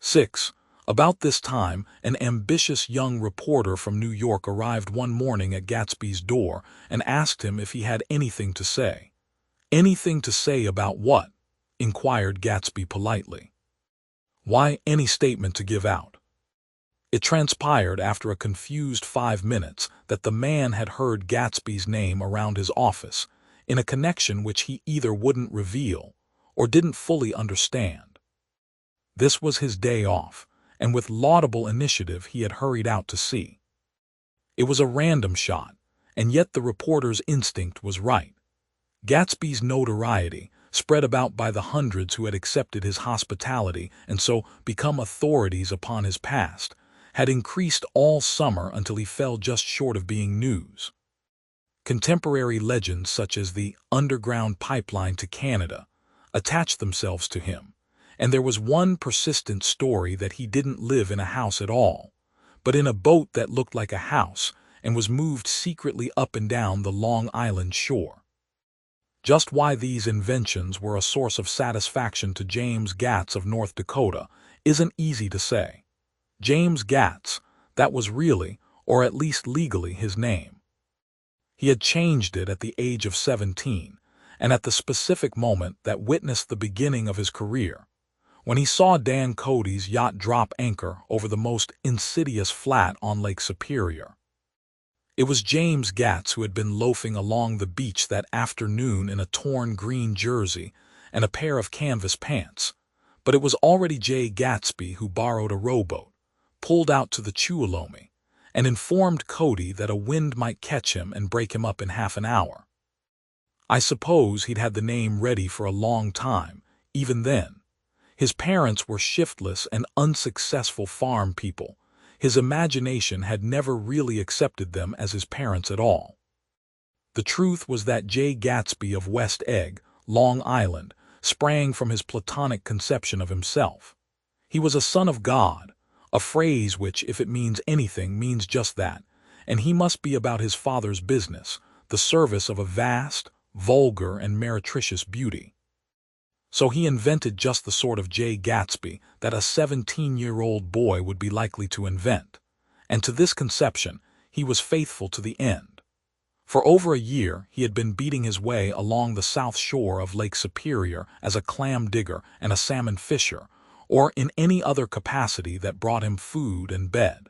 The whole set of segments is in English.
6. About this time, an ambitious young reporter from New York arrived one morning at Gatsby's door and asked him if he had anything to say. "Anything to say about what?" inquired Gatsby politely. "Why, any statement to give out." It transpired after a confused 5 minutes that the man had heard Gatsby's name around his office in a connection which he either wouldn't reveal or didn't fully understand. This was his day off, and with laudable initiative he had hurried out to see. It was a random shot, and yet the reporter's instinct was right. Gatsby's notoriety, spread about by the hundreds who had accepted his hospitality and so become authorities upon his past, had increased all summer until he fell just short of being news. Contemporary legends such as the underground pipeline to Canada attached themselves to him, and there was one persistent story that he didn't live in a house at all, but in a boat that looked like a house and was moved secretly up and down the Long Island shore. Just why these inventions were a source of satisfaction to James Gatz of North Dakota isn't easy to say. James Gatz, that was really, or at least legally, his name. He had changed it at the age of 17, and at the specific moment that witnessed the beginning of his career, when he saw Dan Cody's yacht drop anchor over the most insidious flat on Lake Superior. It was James Gatz who had been loafing along the beach that afternoon in a torn green jersey and a pair of canvas pants, but it was already Jay Gatsby who borrowed a rowboat, pulled out to the Tuolumne, and informed Cody that a wind might catch him and break him up in half an hour. I suppose he'd had the name ready for a long time, even then. His parents were shiftless and unsuccessful farm people. His imagination had never really accepted them as his parents at all. The truth was that Jay Gatsby of West Egg, Long Island, sprang from his platonic conception of himself. He was a son of God, a phrase which, if it means anything, means just that, and he must be about his father's business, the service of a vast, vulgar, and meretricious beauty. So he invented just the sort of Jay Gatsby that a 17-year-old boy would be likely to invent, and to this conception he was faithful to the end. For over a year he had been beating his way along the south shore of Lake Superior as a clam digger and a salmon fisher, or in any other capacity that brought him food and bed.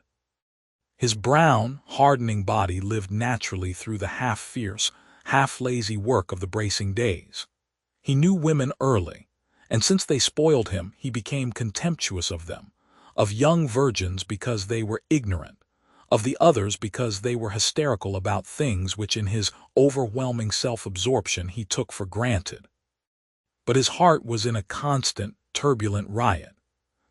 His brown, hardening body lived naturally through the half-fierce, half-lazy work of the bracing days. He knew women early, and since they spoiled him, he became contemptuous of them, of young virgins because they were ignorant, of the others because they were hysterical about things which in his overwhelming self-absorption he took for granted. But his heart was in a constant, turbulent riot.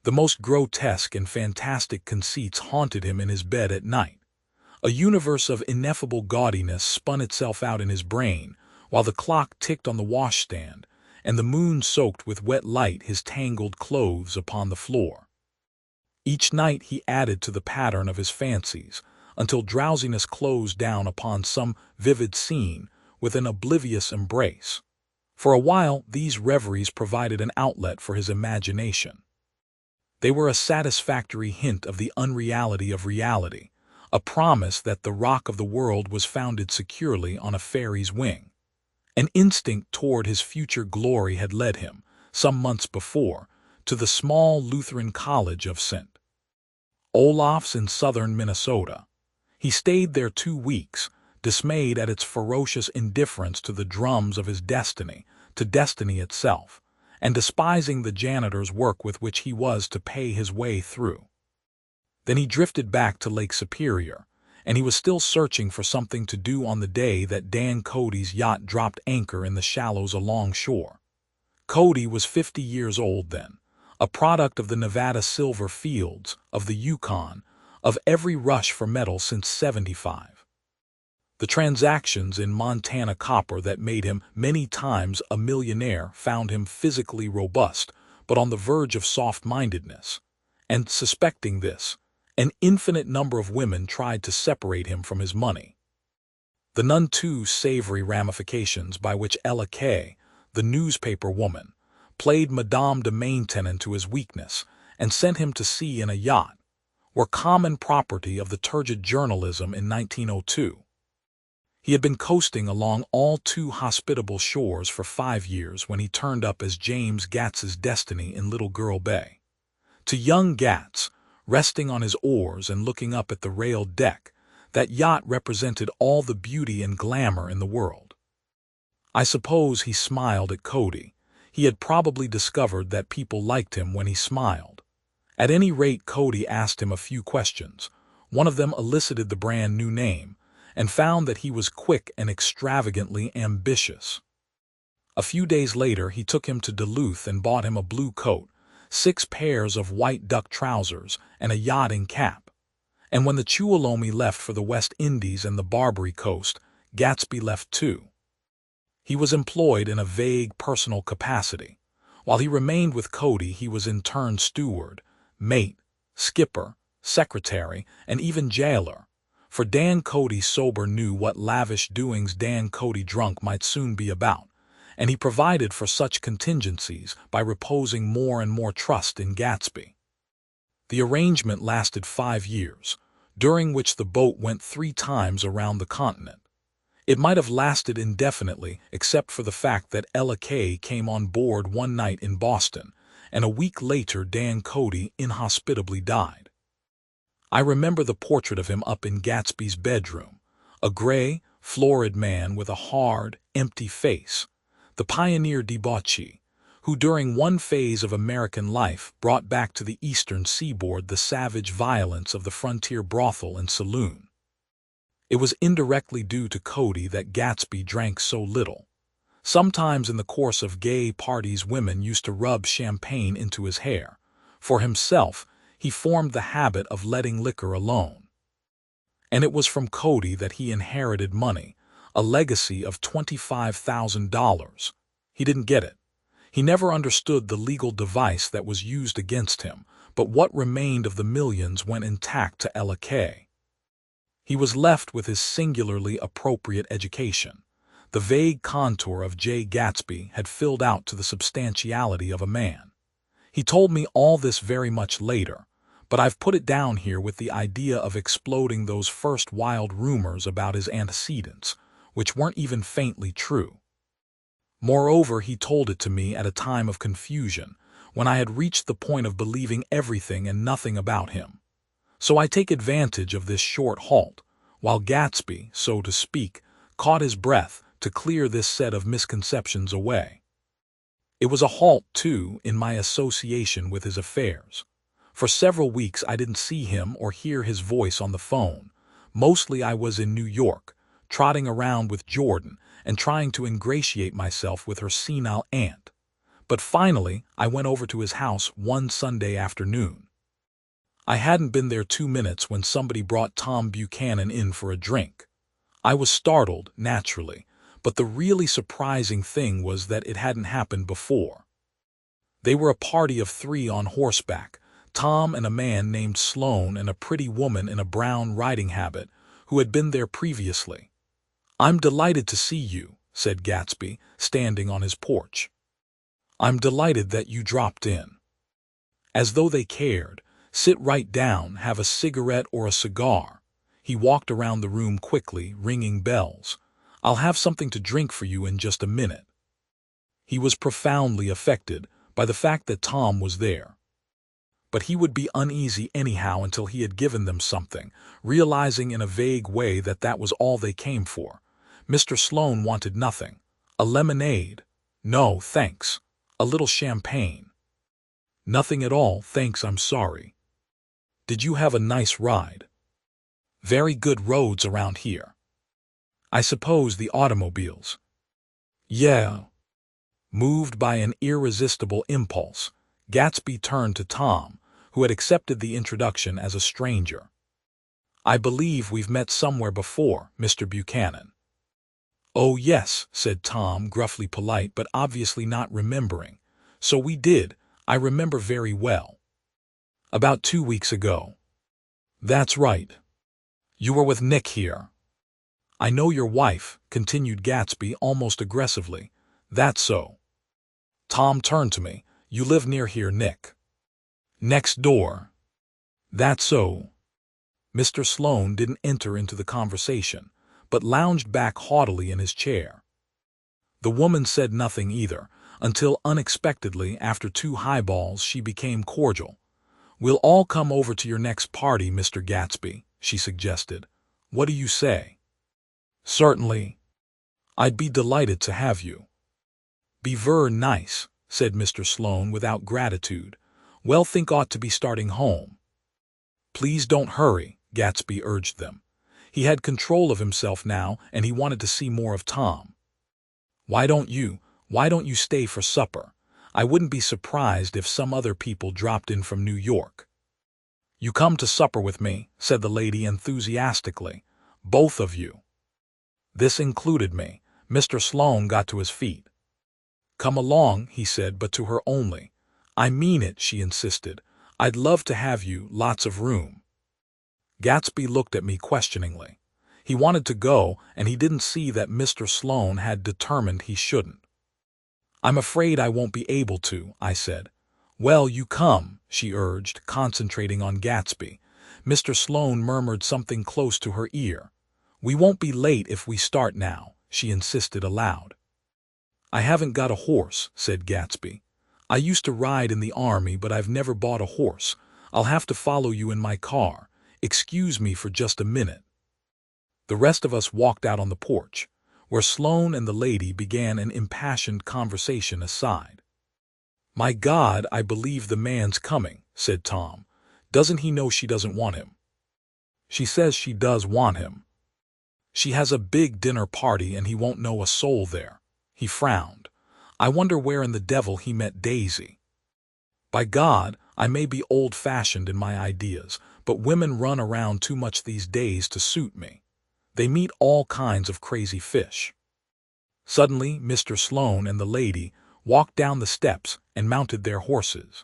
The most grotesque and fantastic conceits haunted him in his bed at night. A universe of ineffable gaudiness spun itself out in his brain, while the clock ticked on the washstand, and the moon soaked with wet light his tangled clothes upon the floor. Each night he added to the pattern of his fancies, until drowsiness closed down upon some vivid scene with an oblivious embrace. For a while these reveries provided an outlet for his imagination. They were a satisfactory hint of the unreality of reality, a promise that the rock of the world was founded securely on a fairy's wing. An instinct toward his future glory had led him, some months before, to the small Lutheran college of St. Olaf's in southern Minnesota. He stayed there 2 weeks, dismayed at its ferocious indifference to the drums of his destiny, to destiny itself, and despising the janitor's work with which he was to pay his way through. Then he drifted back to Lake Superior, and he was still searching for something to do on the day that Dan Cody's yacht dropped anchor in the shallows alongshore. Cody was 50 years old then, a product of the Nevada silver fields, of the Yukon, of every rush for metal since '75. The transactions in Montana copper that made him many times a millionaire found him physically robust, but on the verge of soft-mindedness. And suspecting this, an infinite number of women tried to separate him from his money. The none too savory ramifications by which Ella Kay, the newspaper woman, played Madame de Maintenon to his weakness, and sent him to sea in a yacht, were common property of the turgid journalism in 1902. He had been coasting along all too hospitable shores for 5 years when he turned up as James Gats's destiny in Little Girl Bay. To young Gats, resting on his oars and looking up at the railed deck, that yacht represented all the beauty and glamour in the world. I suppose he smiled at Cody. He had probably discovered that people liked him when he smiled. At any rate, Cody asked him a few questions. One of them elicited the brand new name, and found that he was quick and extravagantly ambitious. A few days later, he took him to Duluth and bought him a blue coat, 6 pairs of white duck trousers, and a yachting cap. And when the Tuolumne left for the West Indies and the Barbary Coast, Gatsby left too. He was employed in a vague personal capacity. While he remained with Cody, he was in turn steward, mate, skipper, secretary, and even jailer. For Dan Cody sober knew what lavish doings Dan Cody drunk might soon be about, and he provided for such contingencies by reposing more and more trust in Gatsby. The arrangement lasted 5 years, during which the boat went 3 times around the continent. It might have lasted indefinitely except for the fact that Ella Kay came on board one night in Boston, and a week later Dan Cody inhospitably died. I remember the portrait of him up in Gatsby's bedroom, a gray, florid man with a hard, empty face, the pioneer debauchee, who during one phase of American life brought back to the eastern seaboard the savage violence of the frontier brothel and saloon. It was indirectly due to Cody that Gatsby drank so little. Sometimes in the course of gay parties women used to rub champagne into his hair. For himself, he formed the habit of letting liquor alone. And it was from Cody that he inherited money, a legacy of $25,000. He didn't get it. He never understood the legal device that was used against him, but what remained of the millions went intact to Ella Kay. He was left with his singularly appropriate education. The vague contour of J. Gatsby had filled out to the substantiality of a man. He told me all this very much later, but I've put it down here with the idea of exploding those first wild rumors about his antecedents, which weren't even faintly true. Moreover, he told it to me at a time of confusion, when I had reached the point of believing everything and nothing about him. So I take advantage of this short halt, while Gatsby, so to speak, caught his breath to clear this set of misconceptions away. It was a halt, too, in my association with his affairs. For several weeks I didn't see him or hear his voice on the phone. Mostly I was in New York, trotting around with Jordan and trying to ingratiate myself with her senile aunt. But finally I went over to his house one Sunday afternoon. I hadn't been there 2 minutes when somebody brought Tom Buchanan in for a drink. I was startled, naturally, but the really surprising thing was that it hadn't happened before. They were a party of 3 on horseback, Tom and a man named Sloane and a pretty woman in a brown riding habit who had been there previously. "I'm delighted to see you," said Gatsby, standing on his porch. "I'm delighted that you dropped in." As though they cared. "Sit right down, have a cigarette or a cigar." He walked around the room quickly, ringing bells. "I'll have something to drink for you in just a minute." He was profoundly affected by the fact that Tom was there. But he would be uneasy anyhow until he had given them something, realizing in a vague way that that was all they came for. Mr. Sloane wanted nothing. "A lemonade?" "No, thanks." "A little champagne?" "Nothing at all, thanks, I'm sorry." "Did you have a nice ride?" "Very good roads around here." "I suppose the automobiles?" "Yeah." Moved by an irresistible impulse, Gatsby turned to Tom, who had accepted the introduction as a stranger. "I believe we've met somewhere before, Mr. Buchanan." "Oh, yes," said Tom, gruffly polite but obviously not remembering. "So we did. I remember very well. About 2 weeks ago." "That's right. You were with Nick here." "I know your wife," continued Gatsby almost aggressively. "That's so." Tom turned to me. "You live near here, Nick?" Next door. That's so. Mr. Sloane didn't enter into the conversation, but lounged back haughtily in his chair. The woman said nothing either, until unexpectedly, after 2 highballs, she became cordial. "We'll all come over to your next party, Mr. Gatsby," she suggested. "What do you say?" "Certainly. I'd be delighted to have you." "Be ver nice," said Mr. Sloane without gratitude. "Well, think ought to be starting home." "Please don't hurry," Gatsby urged them. He had control of himself now, and he wanted to see more of Tom. Why don't you stay for supper? I wouldn't be surprised if some other people dropped in from New York." "You come to supper with me," said the lady enthusiastically. "Both of you." This included me. Mr. Sloane got to his feet. "Come along," he said, but to her only. "I mean it," she insisted. "I'd love to have you, lots of room." Gatsby looked at me questioningly. He wanted to go, and he didn't see that Mr. Sloane had determined he shouldn't. "I'm afraid I won't be able to," I said. "Well, you come," she urged, concentrating on Gatsby. Mr. Sloane murmured something close to her ear. "We won't be late if we start now," she insisted aloud. "I haven't got a horse," said Gatsby. "I used to ride in the army, but I've never bought a horse. I'll have to follow you in my car. Excuse me for just a minute." The rest of us walked out on the porch, where Sloane and the lady began an impassioned conversation aside. "My God, I believe the man's coming," said Tom. "Doesn't he know she doesn't want him?" "She says she does want him. She has a big dinner party and he won't know a soul there." He frowned. "I wonder where in the devil he met Daisy. By God, I may be old-fashioned in my ideas, but women run around too much these days to suit me. They meet all kinds of crazy fish." Suddenly, Mr. Sloane and the lady walked down the steps and mounted their horses.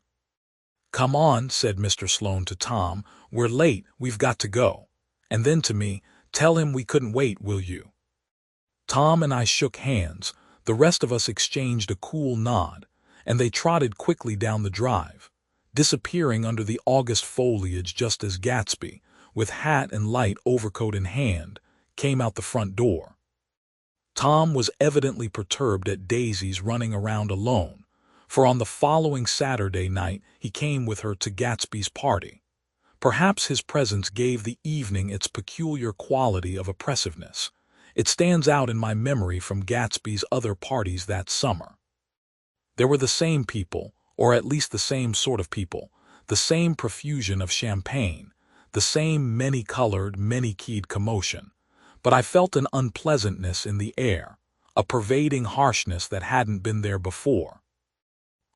"Come on," said Mr. Sloane to Tom. "We're late, we've got to go." And then to me, "Tell him we couldn't wait, will you?" Tom and I shook hands. The rest of us exchanged a cool nod, and they trotted quickly down the drive, disappearing under the August foliage just as Gatsby, with hat and light overcoat in hand, came out the front door. Tom was evidently perturbed at Daisy's running around alone, for on the following Saturday night he came with her to Gatsby's party. Perhaps his presence gave the evening its peculiar quality of oppressiveness. It stands out in my memory from Gatsby's other parties that summer. There were the same people, or at least the same sort of people, the same profusion of champagne, the same many-colored, many-keyed commotion. But I felt an unpleasantness in the air, a pervading harshness that hadn't been there before.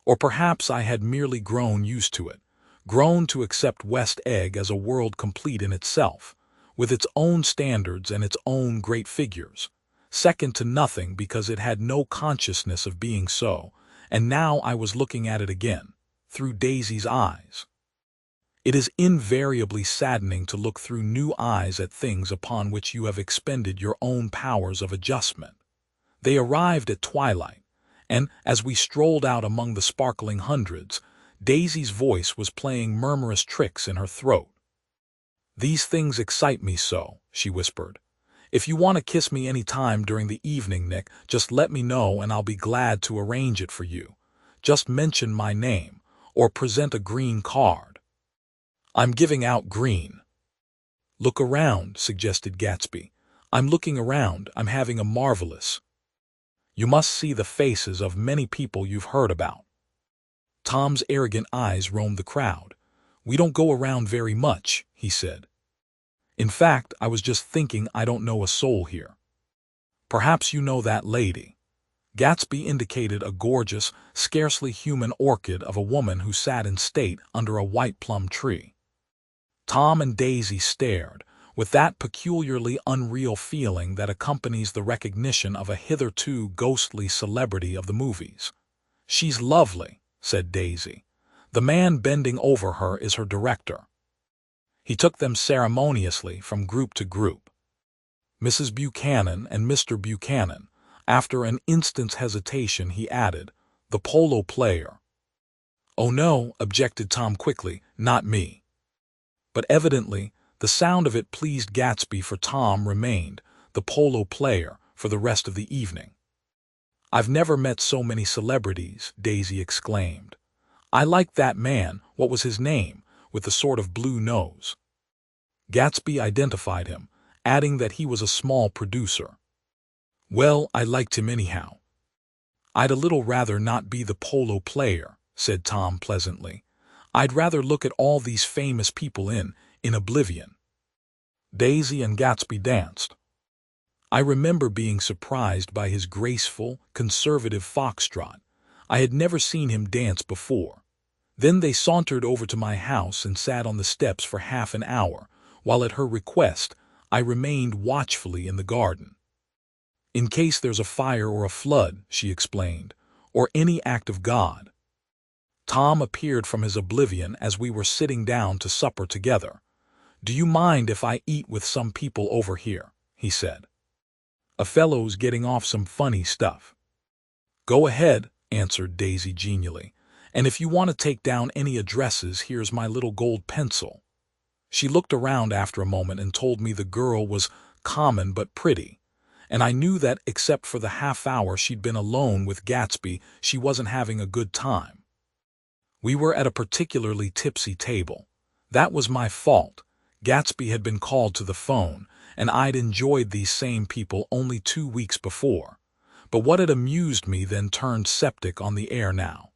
Or perhaps I had merely grown used to it, grown to accept West Egg as a world complete in itself, with its own standards and its own great figures, second to nothing because it had no consciousness of being so, and now I was looking at it again, through Daisy's eyes. It is invariably saddening to look through new eyes at things upon which you have expended your own powers of adjustment. They arrived at twilight, and as we strolled out among the sparkling hundreds, Daisy's voice was playing murmurous tricks in her throat. "These things excite me so," she whispered. "If you want to kiss me any time during the evening, Nick, just let me know and I'll be glad to arrange it for you. Just mention my name, or present a green card." "I'm giving out green." "Look around," suggested Gatsby. "I'm looking around. I'm having a marvelous—" "You must see the faces of many people you've heard about." Tom's arrogant eyes roamed the crowd. "We don't go around very much," he said. "In fact, I was just thinking I don't know a soul here." "Perhaps you know that lady." Gatsby indicated a gorgeous, scarcely human orchid of a woman who sat in state under a white plum tree. Tom and Daisy stared, with that peculiarly unreal feeling that accompanies the recognition of a hitherto ghostly celebrity of the movies. "She's lovely," said Daisy. "The man bending over her is her director." He took them ceremoniously from group to group. "Mrs. Buchanan and Mr. Buchanan." After an instant's hesitation he added, "The polo player." "Oh no," objected Tom quickly, "not me." But evidently, the sound of it pleased Gatsby, for Tom remained, the polo player, for the rest of the evening. "I've never met so many celebrities," Daisy exclaimed. "I liked that man, what was his name, with the sort of blue nose." Gatsby identified him, adding that he was a small producer. "Well, I liked him anyhow." "I'd a little rather not be the polo player," said Tom pleasantly. "I'd rather look at all these famous people in oblivion." Daisy and Gatsby danced. I remember being surprised by his graceful, conservative foxtrot. I had never seen him dance before. Then they sauntered over to my house and sat on the steps for half an hour, while at her request I remained watchfully in the garden. "In case there's a fire or a flood," she explained, "or any act of God." Tom appeared from his oblivion as we were sitting down to supper together. "Do you mind if I eat with some people over here?" he said. "A fellow's getting off some funny stuff." "Go ahead," answered Daisy genially. "And if you want to take down any addresses, here's my little gold pencil." She looked around after a moment and told me the girl was common but pretty, and I knew that except for the half hour she'd been alone with Gatsby, she wasn't having a good time. We were at a particularly tipsy table. That was my fault. Gatsby had been called to the phone, and I'd enjoyed these same people only 2 weeks before. But what had amused me then turned septic on the air now.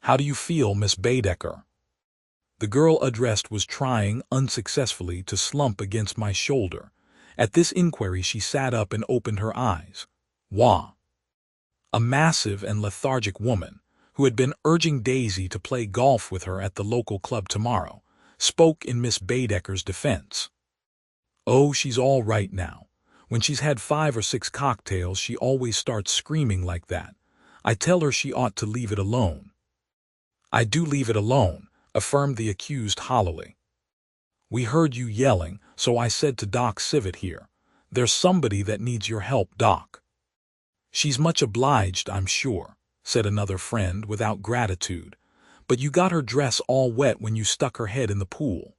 "How do you feel, Miss Baedeker?" The girl addressed was trying, unsuccessfully, to slump against my shoulder. At this inquiry she sat up and opened her eyes. "Wah." A massive and lethargic woman, who had been urging Daisy to play golf with her at the local club tomorrow, spoke in Miss Baedeker's defense. "Oh, she's all right now. When she's had 5 or 6 cocktails, she always starts screaming like that. I tell her she ought to leave it alone." "I do leave it alone," affirmed the accused hollowly. "We heard you yelling, so I said to Doc Civet here, 'There's somebody that needs your help, Doc.'" "She's much obliged, I'm sure," said another friend without gratitude. "But you got her dress all wet when you stuck her head in the pool."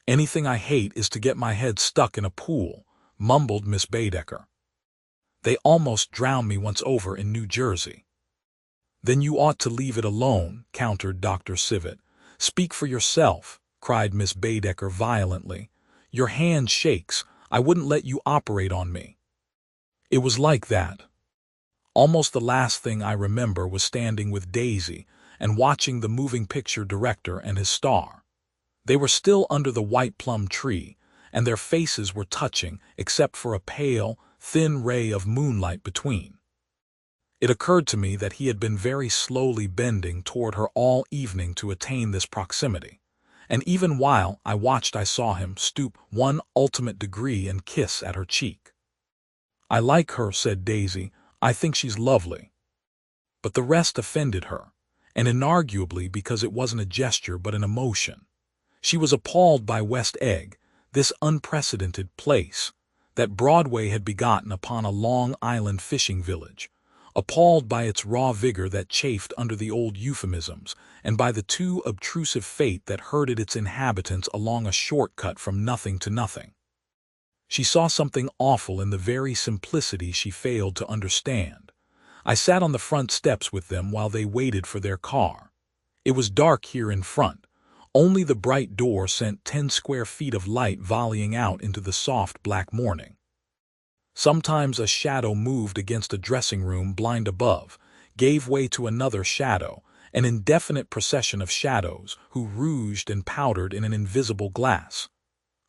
"Anything I hate is to get my head stuck in a pool," mumbled Miss Baedeker. "They almost drowned me once over in New Jersey." "Then you ought to leave it alone," countered Dr. Civet. "Speak for yourself," cried Miss Baedeker violently. "Your hand shakes. I wouldn't let you operate on me." It was like that. Almost the last thing I remember was standing with Daisy and watching the moving picture director and his star. They were still under the white plum tree, and their faces were touching except for a pale, thin ray of moonlight between. It occurred to me that he had been very slowly bending toward her all evening to attain this proximity, and even while I watched I saw him stoop one ultimate degree and kiss at her cheek. "I like her," said Daisy. "I think she's lovely." But the rest offended her, and inarguably because it wasn't a gesture but an emotion. She was appalled by West Egg, this unprecedented place that Broadway had begotten upon a Long Island fishing village, appalled by its raw vigor that chafed under the old euphemisms, and by the too obtrusive fate that herded its inhabitants along a shortcut from nothing to nothing. She saw something awful in the very simplicity she failed to understand. I sat on the front steps with them while they waited for their car. It was dark here in front. Only the bright door sent 10 square feet of light volleying out into the soft black morning. Sometimes a shadow moved against a dressing-room blind above, gave way to another shadow, an indefinite procession of shadows who rouged and powdered in an invisible glass.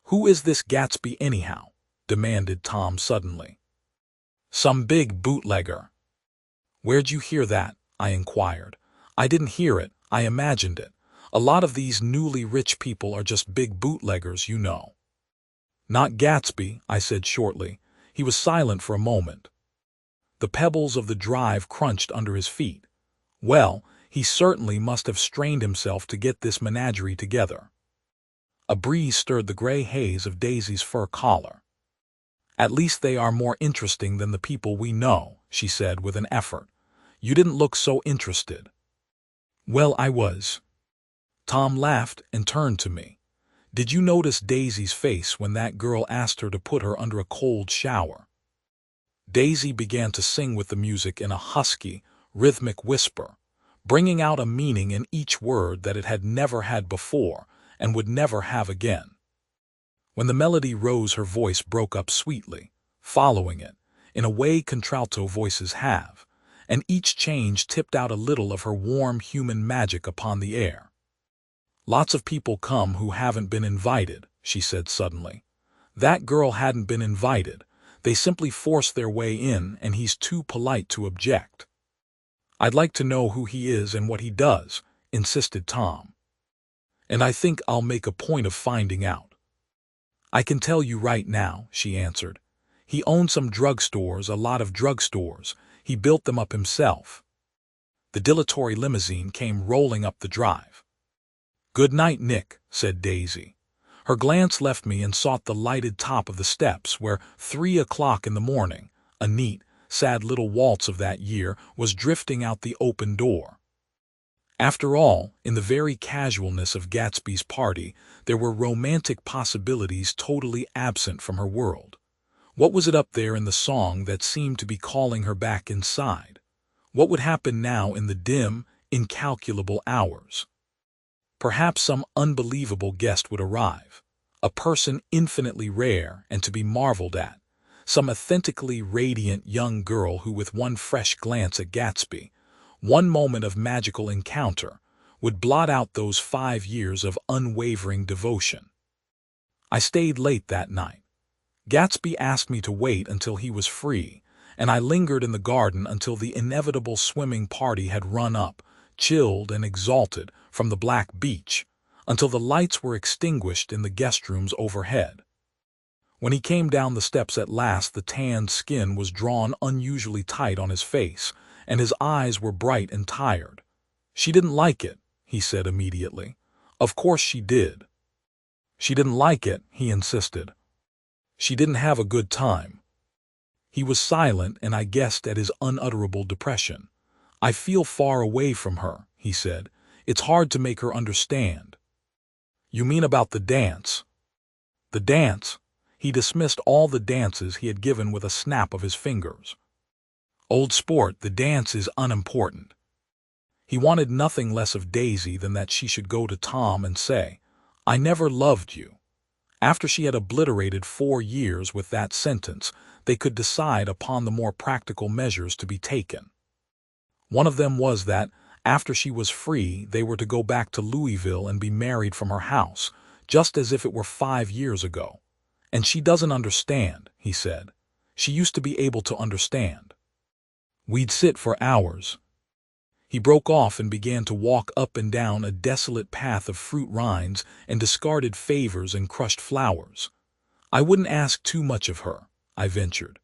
"Who is this Gatsby anyhow?" demanded Tom suddenly. "Some big bootlegger." "Where'd you hear that?" I inquired. "I didn't hear it, I imagined it. A lot of these newly rich people are just big bootleggers, you know." "Not Gatsby," I said shortly. He was silent for a moment. The pebbles of the drive crunched under his feet. Well, he certainly must have strained himself to get this menagerie together. A breeze stirred the gray haze of Daisy's fur collar. "At least they are more interesting than the people we know," she said with an effort. "You didn't look so interested." Well, I was. Tom laughed and turned to me. Did you notice Daisy's face when that girl asked her to put her under a cold shower? Daisy began to sing with the music in a husky, rhythmic whisper, bringing out a meaning in each word that it had never had before and would never have again. When the melody rose, her voice broke up sweetly, following it, in a way contralto voices have, and each change tipped out a little of her warm human magic upon the air. Lots of people come who haven't been invited, she said suddenly. That girl hadn't been invited. They simply forced their way in, and he's too polite to object. I'd like to know who he is and what he does, insisted Tom. And I think I'll make a point of finding out. I can tell you right now, she answered. He owned some drugstores, a lot of drugstores. He built them up himself. The dilatory limousine came rolling up the drive. Good night, Nick, said Daisy. Her glance left me and sought the lighted top of the steps where 3 o'clock in the morning, a neat, sad little waltz of that year, was drifting out the open door. After all, in the very casualness of Gatsby's party, there were romantic possibilities totally absent from her world. What was it up there in the song that seemed to be calling her back inside? What would happen now in the dim, incalculable hours? Perhaps some unbelievable guest would arrive, a person infinitely rare and to be marveled at, some authentically radiant young girl who, with one fresh glance at Gatsby, one moment of magical encounter, would blot out those 5 years of unwavering devotion. I stayed late that night. Gatsby asked me to wait until he was free, and I lingered in the garden until the inevitable swimming party had run up, chilled and exalted, from the black beach, until the lights were extinguished in the guest rooms overhead. When he came down the steps at last, the tanned skin was drawn unusually tight on his face, and his eyes were bright and tired. She didn't like it, he said immediately. Of course she did. She didn't like it, he insisted. She didn't have a good time. He was silent, and I guessed at his unutterable depression. I feel far away from her, he said. It's hard to make her understand. You mean about the dance? The dance? He dismissed all the dances he had given with a snap of his fingers. Old sport, the dance is unimportant. He wanted nothing less of Daisy than that she should go to Tom and say, I never loved you. After she had obliterated 4 years with that sentence, they could decide upon the more practical measures to be taken. One of them was that, after she was free, they were to go back to Louisville and be married from her house, just as if it were 5 years ago. And she doesn't understand, he said. She used to be able to understand. We'd sit for hours. He broke off and began to walk up and down a desolate path of fruit rinds and discarded favors and crushed flowers. I wouldn't ask too much of her, I ventured.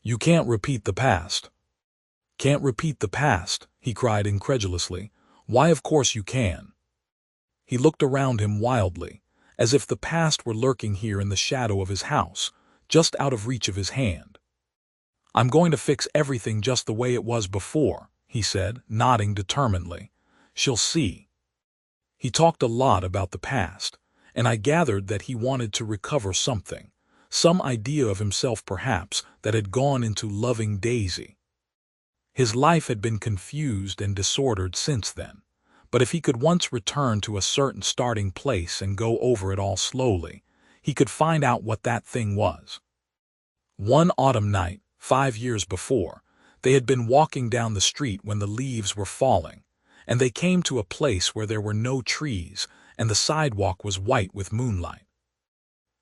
You can't repeat the past. Can't repeat the past, he cried incredulously. Why, of course you can. He looked around him wildly, as if the past were lurking here in the shadow of his house, just out of reach of his hand. I'm going to fix everything just the way it was before, he said, nodding determinedly. She'll see. He talked a lot about the past, and I gathered that he wanted to recover something, some idea of himself perhaps, that had gone into loving Daisy. His life had been confused and disordered since then, but if he could once return to a certain starting place and go over it all slowly, he could find out what that thing was. One autumn night, 5 years before, they had been walking down the street when the leaves were falling, and they came to a place where there were no trees and the sidewalk was white with moonlight.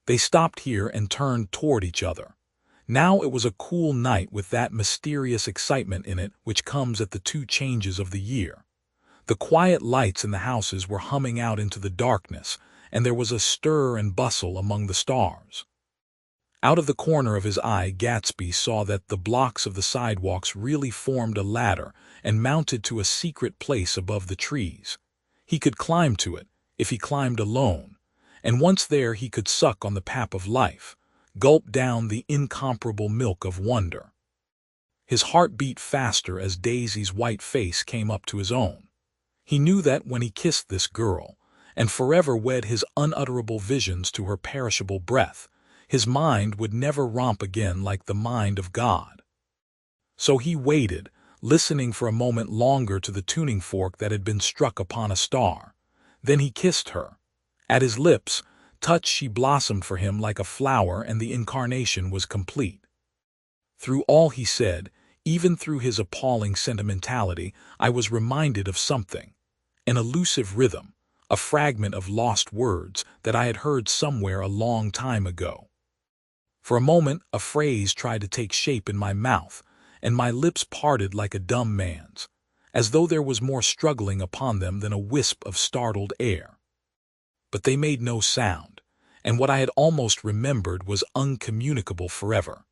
They stopped here and turned toward each other. Now it was a cool night with that mysterious excitement in it which comes at the 2 changes of the year. The quiet lights in the houses were humming out into the darkness, and there was a stir and bustle among the stars. Out of the corner of his eye, Gatsby saw that the blocks of the sidewalks really formed a ladder and mounted to a secret place above the trees. He could climb to it, if he climbed alone, and once there he could suck on the pap of life, gulp down the incomparable milk of wonder. His heart beat faster as Daisy's white face came up to his own. He knew that when he kissed this girl, and forever wed his unutterable visions to her perishable breath, his mind would never romp again like the mind of God. So he waited, listening for a moment longer to the tuning fork that had been struck upon a star. Then he kissed her. At his lips, touch she blossomed for him like a flower, and the incarnation was complete. Through all he said, even through his appalling sentimentality, I was reminded of something. An elusive rhythm, a fragment of lost words that I had heard somewhere a long time ago. For a moment, a phrase tried to take shape in my mouth, and my lips parted like a dumb man's, as though there was more struggling upon them than a wisp of startled air. But they made no sound, and what I had almost remembered was uncommunicable forever.